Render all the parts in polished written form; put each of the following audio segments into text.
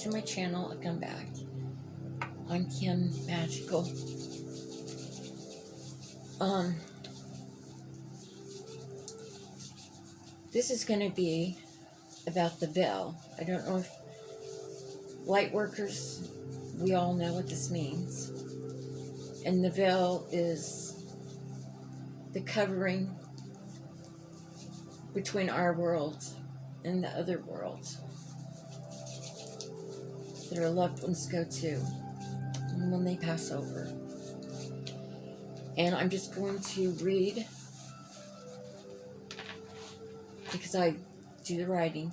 to my channel. I've come back. I'm Kim Magical. This is going to be about the veil. I don't know if Lightworkers, we all know what this means. And the veil is the covering between our world and the other world that our loved ones go to when they pass over. And I'm just going to read, because I do the writing,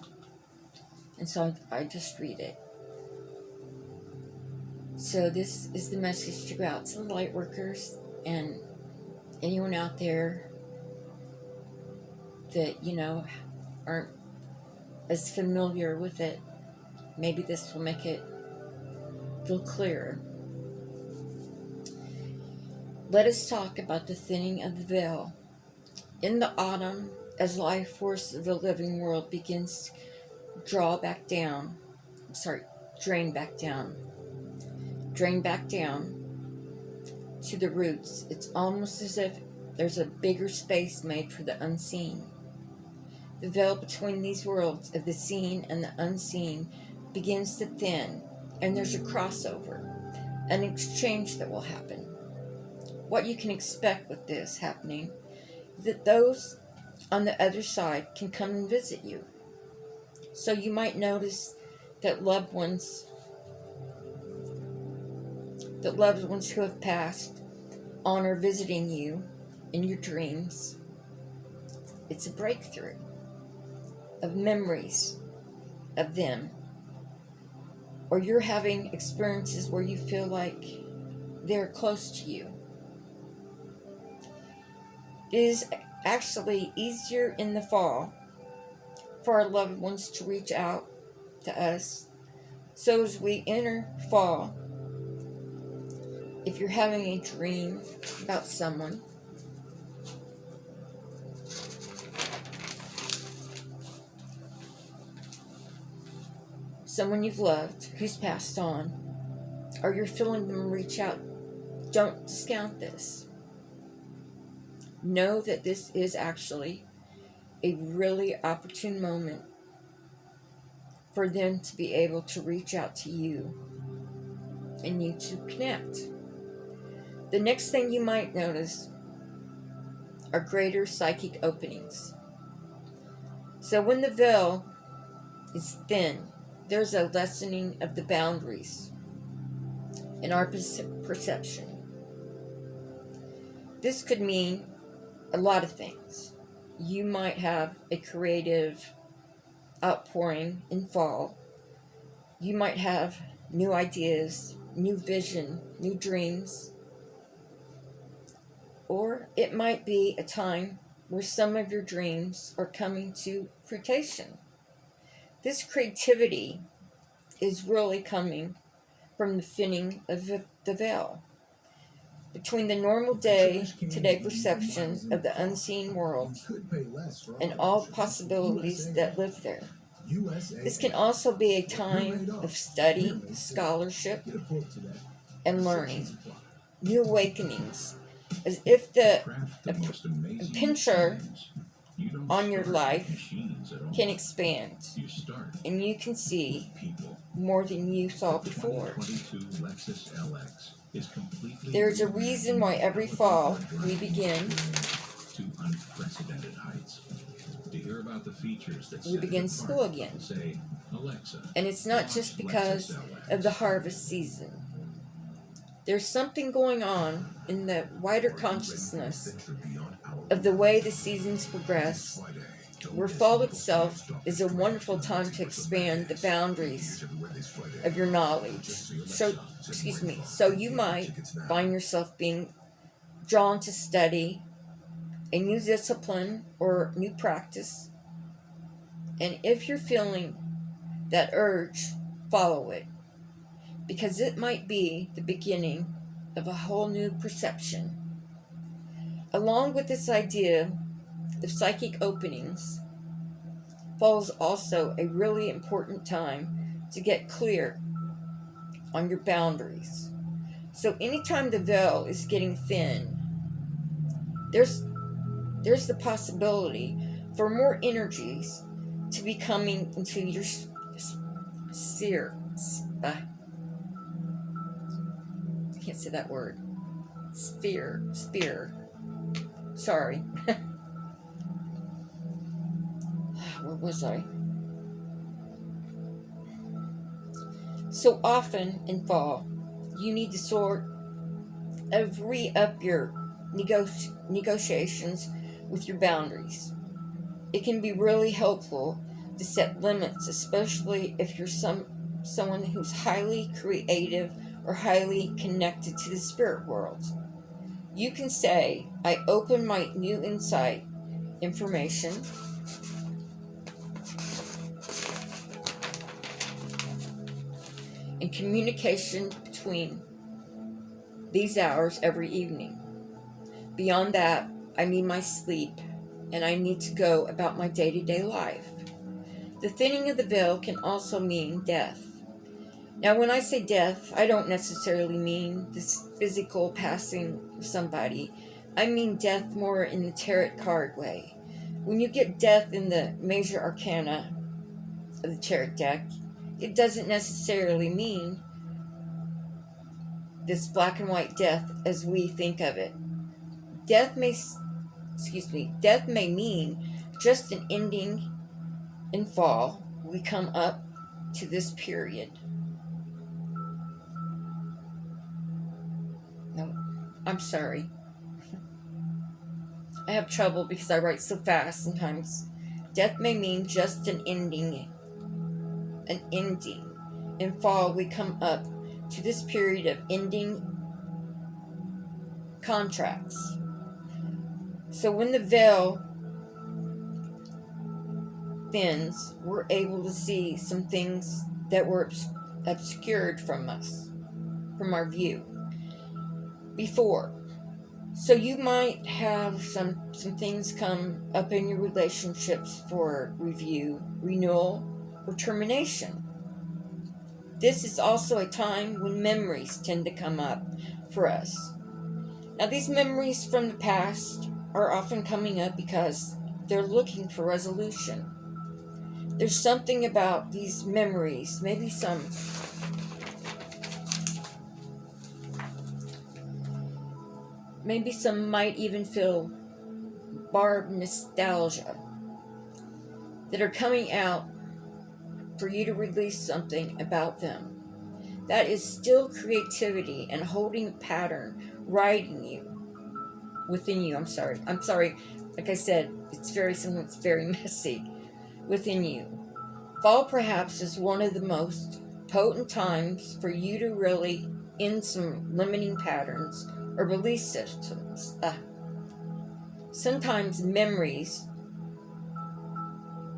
and so I just read it. So this is the message to go out to the Lightworkers and anyone out there that, aren't as familiar with it. Maybe this will make it feel clearer. Let us talk about the thinning of the veil. In the autumn, as life force of the living world begins to drain back down, to the roots, it's almost as if there's a bigger space made for the unseen. The veil between these worlds of the seen and the unseen begins to thin, and there's a crossover, an exchange that will happen. What you can expect with this happening is that those on the other side can come and visit you. So you might notice that loved ones who have passed on are visiting you in your dreams. It's a breakthrough of memories of them. Or you're having experiences where you feel like they're close to you. It is actually easier in the fall for our loved ones to reach out to us. So as we enter fall, if you're having a dream about someone, you've loved who's passed on, or you're feeling them reach out, don't discount this. Know that this is actually a really opportune moment for them to be able to reach out to you and you to connect. The next thing you might notice are greater psychic openings. So when the veil is thin, there's a lessening of the boundaries in our perception. This could mean a lot of things. You might have a creative outpouring in fall. You might have new ideas, new vision, new dreams. Or it might be a time where some of your dreams are coming to fruition. This creativity is really coming from the thinning of the veil between the normal day-to-day perception of the unseen world and all possibilities that live there. This can also be a time of study, scholarship, and learning, new awakenings, as if the pincher on your life can expand, and you can see more than you saw before. There's a reason why every fall we begin school again. And it's not just because of the harvest season. There's something going on in the wider consciousness of the way the seasons progress, where fall itself is a wonderful time to expand the boundaries of your knowledge. So you might find yourself being drawn to study a new discipline or new practice. And if you're feeling that urge, follow it, because it might be the beginning of a whole new perception. Along with this idea of psychic openings, fall is also a really important time to get clear on your boundaries. So anytime the veil is getting thin, there's the possibility for more energies to be coming into your sphere. I can't say that word. Sphere. Sorry. Where was I? So often in fall, you need to sort of re-up your negotiations with your boundaries. It can be really helpful to set limits, especially if you're someone who's highly creative or highly connected to the spirit world. You can say, I open my new insight information and communication between these hours every evening. Beyond that, I need my sleep and I need to go about my day-to-day life. The thinning of the veil can also mean death. Now, when I say death, I don't necessarily mean this physical passing of somebody. I mean death more in the tarot card way. When you get death in the major arcana of the tarot deck, it doesn't necessarily mean this black and white death as we think of it. Death may mean just an ending in fall. We come up to this period. No, I'm sorry. I have trouble because I write so fast sometimes. Death may mean just an ending. In fall, we come up to this period of ending contracts. So when the veil thins, we're able to see some things that were obscured from us, from our view before. So you might have some things come up in your relationships for review, renewal, or termination. This is also a time when memories tend to come up for us. Now, these memories from the past are often coming up because they're looking for resolution. There's something about these memories, maybe some might even feel barbed nostalgia that are coming out for you to release something about them. That is still creativity and holding a pattern, writing you within you. I'm sorry. Like I said, it's very messy within you. Fall perhaps is one of the most potent times for you to really end some limiting patterns or belief systems. Sometimes memories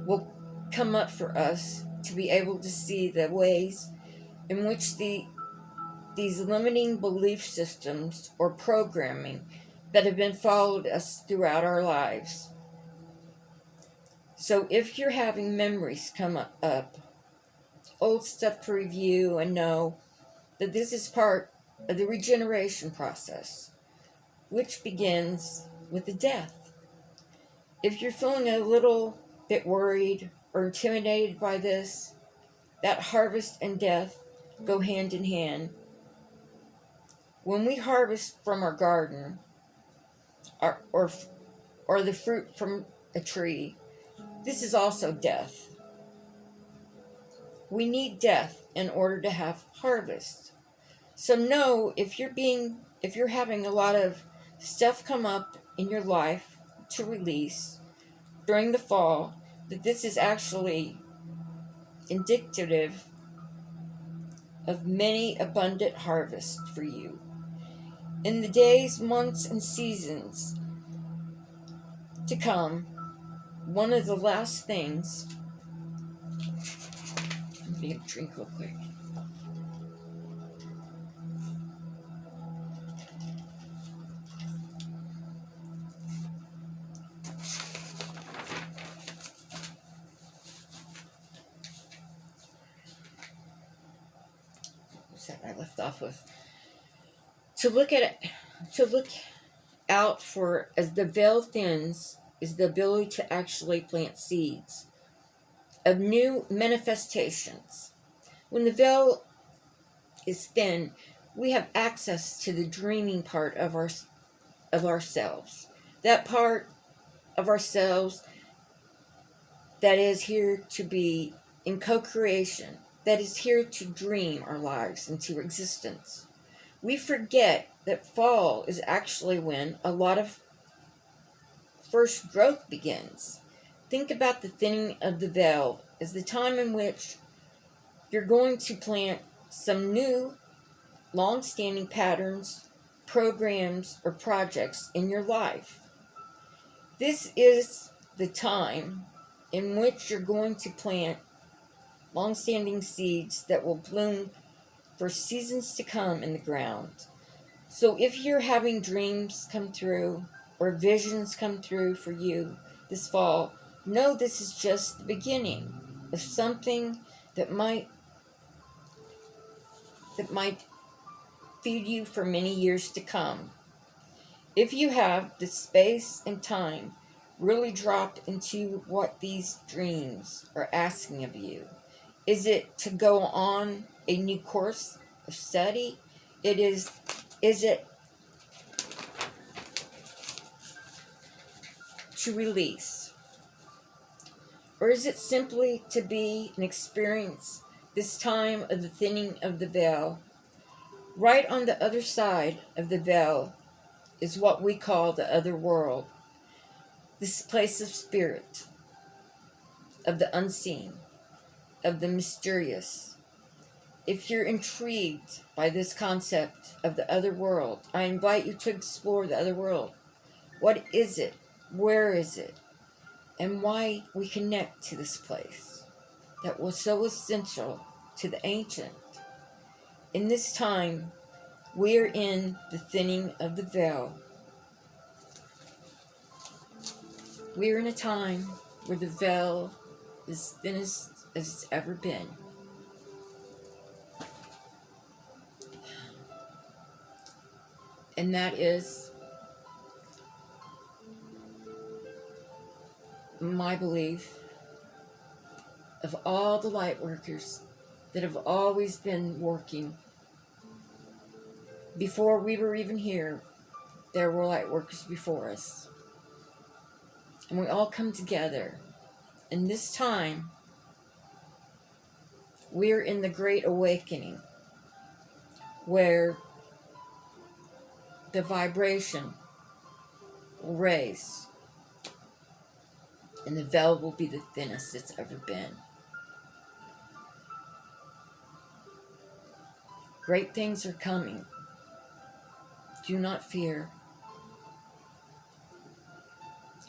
will come up for us to be able to see the ways in which these limiting belief systems or programming that have been followed us throughout our lives. So if you're having memories come up, old stuff to review and know that this is part of the regeneration process, which begins with the death. If you're feeling a little bit worried or intimidated by this, that harvest and death go hand in hand. When we harvest from our garden, or the fruit from a tree, this is also death. We need death in order to have harvest. So know if you're having a lot of stuff come up in your life to release during the fall, that this is actually indicative of many abundant harvests for you. In the days, months, and seasons to come, one of the last things... Let me get a drink real quick. that I left off with. To look out for, as the veil thins, is the ability to actually plant seeds of new manifestations. When the veil is thin, we have access to the dreaming part of ourselves. That part of ourselves that is here to be in co-creation, that is here to dream our lives into existence. We forget that fall is actually when a lot of first growth begins. Think about the thinning of the veil as the time in which you're going to plant some new, long-standing patterns, programs, or projects in your life. This is the time in which you're going to plant long-standing seeds that will bloom for seasons to come in the ground. So if you're having dreams come through or visions come through for you this fall, know this is just the beginning of something that might feed you for many years to come. If you have the space and time, really drop into what these dreams are asking of you. Is it to go on a new course of study? Is it to release? Or is it simply to be and experience this time of the thinning of the veil? Right on the other side of the veil is what we call the other world. This place of spirit, of the unseen, of the mysterious. If you're intrigued by this concept of the other world, I invite you to explore the other world. What is it? Where is it? And why we connect to this place that was so essential to the ancient. In this time, we're in the thinning of the veil. We're in a time where the veil is thinnest as it's ever been. And that is my belief of all the light workers that have always been working. Before we were even here, there were light workers before us. And we all come together. And this time, we're in the Great Awakening, where the vibration will raise, and the veil will be the thinnest it's ever been. Great things are coming. Do not fear.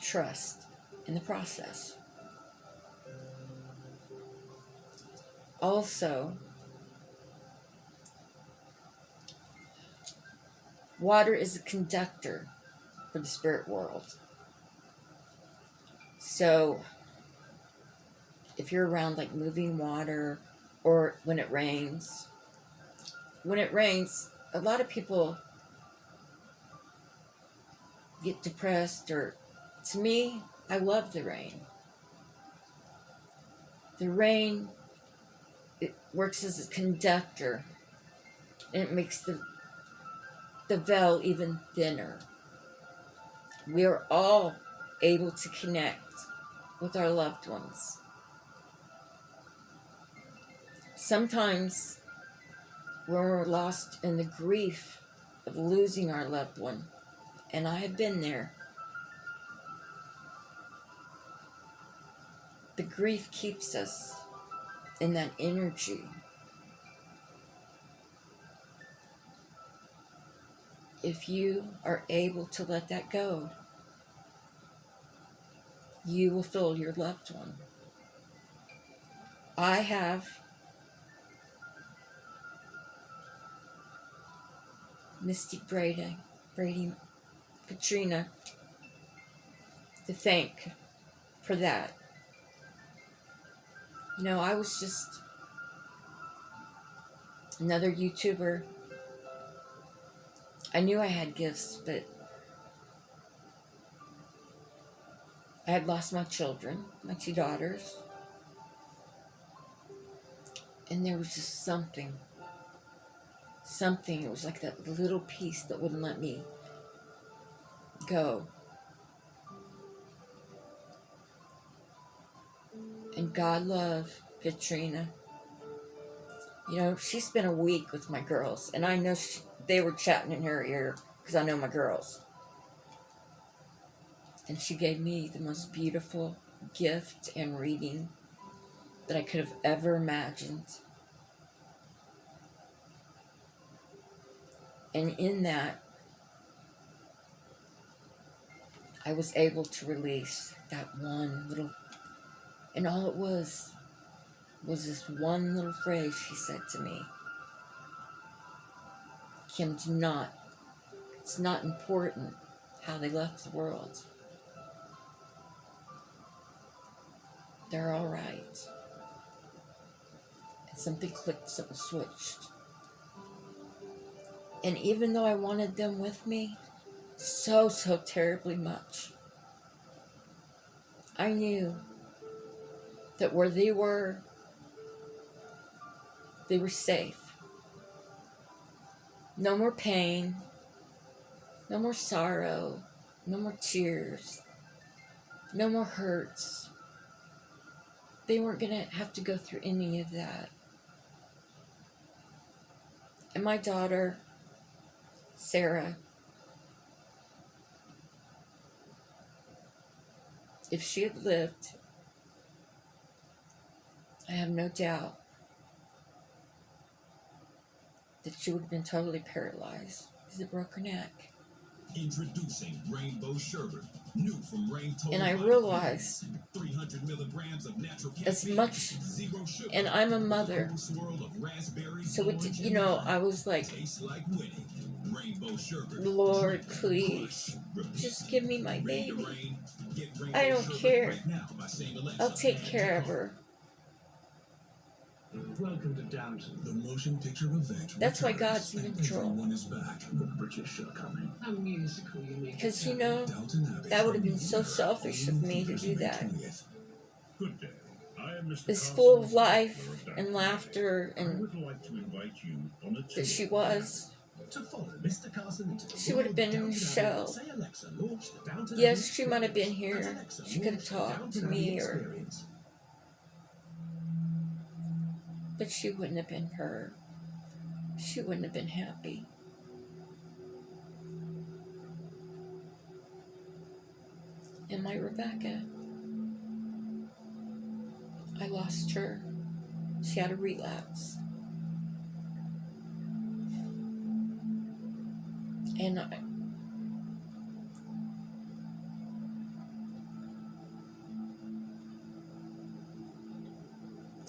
Trust in the process. Also, water is a conductor for the spirit world. So, if you're around like moving water, or when it rains, a lot of people get depressed, or to me, I love the rain. The rain, it works as a conductor, and it makes the veil even thinner. We are all able to connect with our loved ones. Sometimes when we're lost in the grief of losing our loved one, and I have been there, the grief keeps us in that energy. If you are able to let that go, you will feel your loved one. I have Mystic Brady, Katrina to thank for that. You know, I was just another YouTuber. I knew I had gifts, but I had lost my children, my 2 daughters. And there was just something. It was like that little piece that wouldn't let me go. And God love Katrina. You know, she spent a week with my girls, and I know they were chatting in her ear because I know my girls. And she gave me the most beautiful gift and reading that I could have ever imagined. And in that, I was able to release that one little, and all it was this one little phrase she said to me. Kim, it's not important how they left the world. They're all right. And something clicked, something switched. And even though I wanted them with me so terribly much, I knew that where they were safe. No more pain, no more sorrow, no more tears, no more hurts. They weren't going to have to go through any of that. And my daughter, Sarah, if she had lived, I have no doubt that she would have been totally paralyzed because it broke her neck. Introducing Rainbow Sherbet, new from Rain. And I realized 300 milligrams of natural as much, and I'm a mother, so it, I was like, Lord, please, just give me my baby. I don't care. I'll take care of her. Welcome to Downton, the motion picture event. That's why God's in control. Everyone is back. The British are coming. A musical, because that would have been so selfish of me to do that. Good day. I am Mr. It's full of life and laughter, and that she was. She would have been in the show. Yes, she might have been here. She could have talked to me, but she wouldn't have been her. She wouldn't have been happy. And my Rebecca, I lost her. She had a relapse. And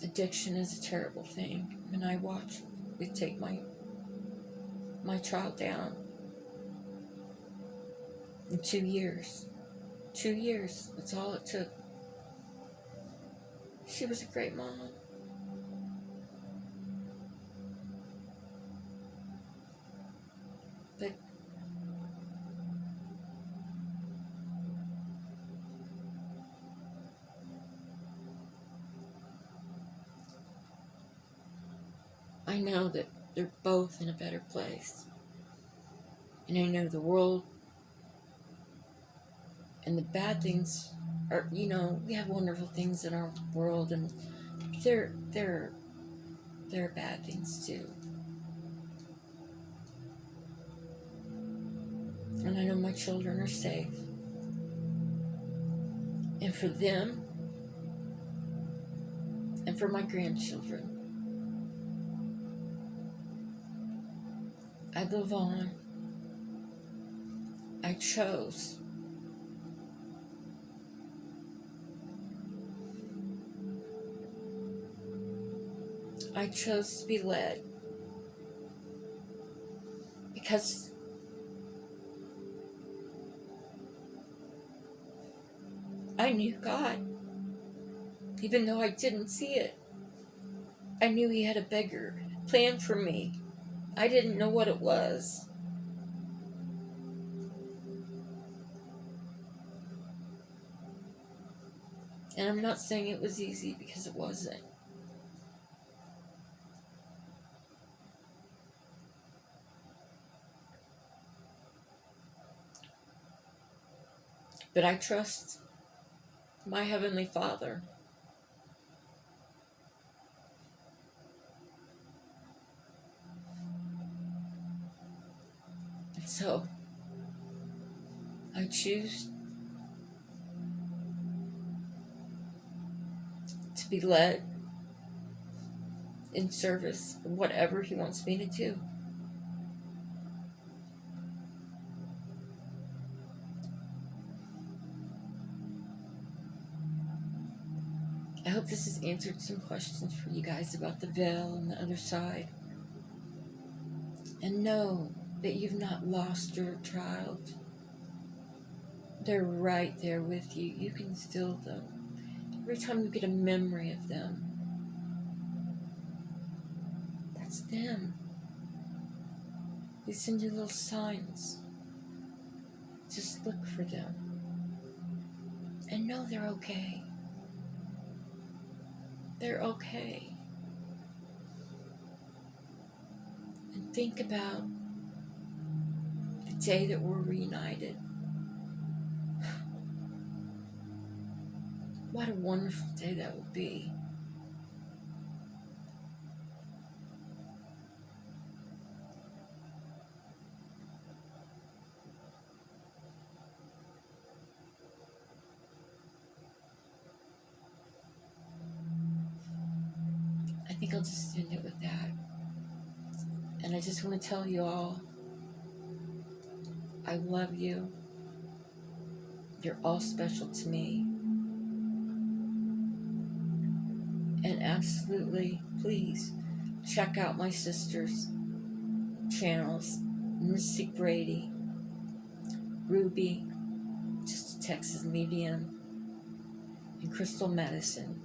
addiction is a terrible thing. When I watch it take my child down in 2 years. 2 years, that's all it took. She was a great mom. But I know that they're both in a better place. And I know the world and the bad things are, we have wonderful things in our world, and there are bad things too. And I know my children are safe. And for them, and for my grandchildren, I live on. I chose. I chose to be led because I knew God, even though I didn't see it. I knew He had a bigger planned for me. I didn't know what it was. And I'm not saying it was easy, because it wasn't. But I trust my Heavenly Father. And so, I choose to be led in service of whatever He wants me to do. I hope this has answered some questions for you guys about the veil and the other side. And know that you've not lost your child. They're right there with you. You can feel them. Every time you get a memory of them, that's them. They send you little signs. Just look for them. And know they're okay. They're okay. And think about the day that we're reunited. What a wonderful day that will be. I think I'll just end it with that. And I just want to tell you all, I love you. You're all special to me. And absolutely, please, check out my sister's channels. Mystic Brady, Ruby, just a Texas Medium, and Crystal Medicine.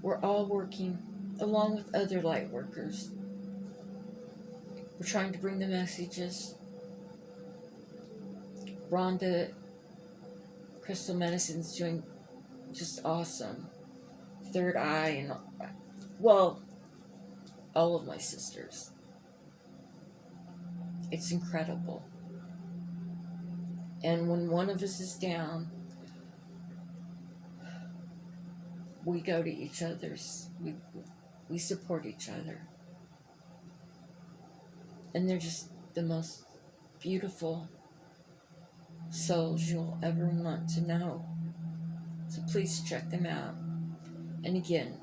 We're all working along with other light workers. We're trying to bring the messages. Rhonda, Crystal Medicine's doing just awesome. Third Eye, and well, all of my sisters. It's incredible. And when one of us is down, we go to each other's. We support each other. And they're just the most beautiful souls you'll ever want to know. So please check them out. And again,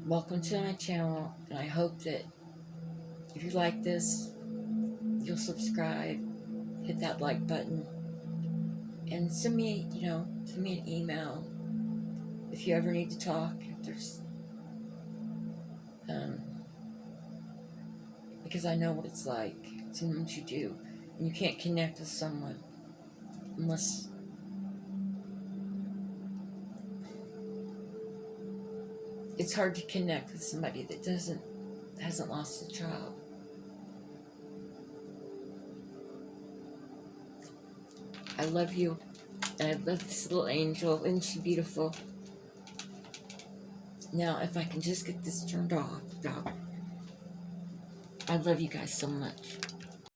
welcome to my channel, and I hope that if you like this, you'll subscribe, hit that like button, and send me an email if you ever need to talk. If there's, because I know what it's like. Sometimes you do, and you can't connect with someone unless it's hard to connect with somebody that hasn't lost a child. I love you, and I love this little angel. Isn't she beautiful? Now, if I can just get this turned off. I love you guys so much.